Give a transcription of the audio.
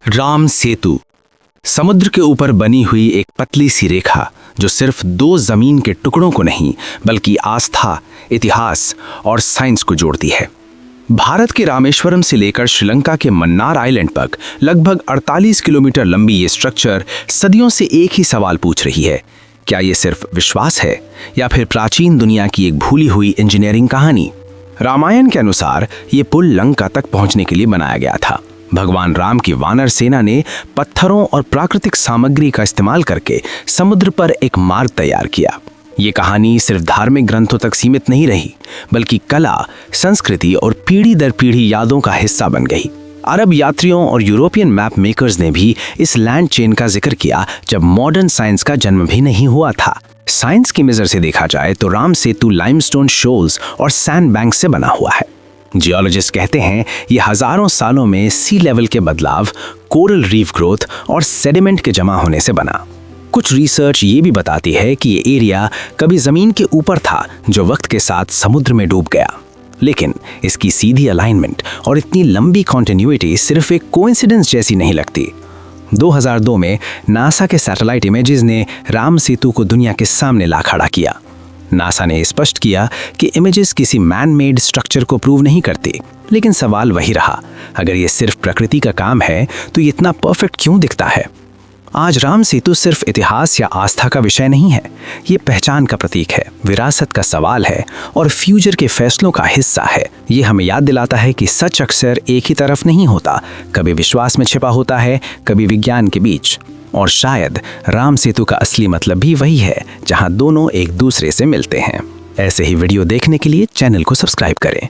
राम सेतु समुद्र के ऊपर बनी हुई एक पतली सी रेखा जो सिर्फ दो जमीन के टुकड़ों को नहीं बल्कि आस्था, इतिहास और साइंस को जोड़ती है। भारत के रामेश्वरम से लेकर श्रीलंका के मन्नार आइलैंड तक लगभग 48 किलोमीटर लंबी ये स्ट्रक्चर सदियों से एक ही सवाल पूछ रही है, क्या ये सिर्फ विश्वास है या फिर प्राचीन दुनिया की एक भूली हुई इंजीनियरिंग कहानी? रामायण के अनुसार ये पुल लंका तक पहुंचने के लिए बनाया गया था। भगवान राम की वानर सेना ने पत्थरों और प्राकृतिक सामग्री का इस्तेमाल करके समुद्र पर एक मार्ग तैयार किया। ये कहानी सिर्फ धार्मिक ग्रंथों तक सीमित नहीं रही, बल्कि कला, संस्कृति और पीढ़ी दर पीढ़ी यादों का हिस्सा बन गई। अरब यात्रियों और यूरोपियन मैप मेकर्स ने भी इस लैंड चेन का जिक्र किया जब मॉडर्न साइंस का जन्म भी नहीं हुआ था। साइंस की नजर से देखा जाए तो राम सेतु लाइमस्टोन शोल्स और सैंड बैंक से बना हुआ है। जियोलॉजिस्ट कहते हैं ये हजारों सालों में सी लेवल के बदलाव, कोरल रीफ ग्रोथ और सेडिमेंट के जमा होने से बना। कुछ रिसर्च ये भी बताती है कि ये एरिया कभी जमीन के ऊपर था जो वक्त के साथ समुद्र में डूब गया। लेकिन इसकी सीधी अलाइनमेंट और इतनी लंबी कॉन्टिन्यूटी सिर्फ एक कोइंसिडेंस जैसी नहीं लगती। 2002 में नासा के सैटेलाइट इमेजेस ने राम सेतु को दुनिया के सामने ला खड़ा किया। नासा ने स्पष्ट किया कि इमेजेस किसी मैन मेड स्ट्रक्चर को प्रूव नहीं करती, लेकिन सवाल वही रहा, अगर ये सिर्फ प्रकृति का काम है तो ये इतना परफेक्ट क्यों दिखता है? आज राम सेतु सिर्फ इतिहास या आस्था का विषय नहीं है, ये पहचान का प्रतीक है, विरासत का सवाल है और फ्यूचर के फैसलों का हिस्सा है। ये हमें याद दिलाता है कि सच अक्सर एक ही तरफ नहीं होता, कभी विश्वास में छिपा होता है, कभी विज्ञान के बीच। और शायद राम सेतु का असली मतलब भी वही है, जहां दोनों एक दूसरे से मिलते हैं। ऐसे ही वीडियो देखने के लिए चैनल को सब्सक्राइब करें।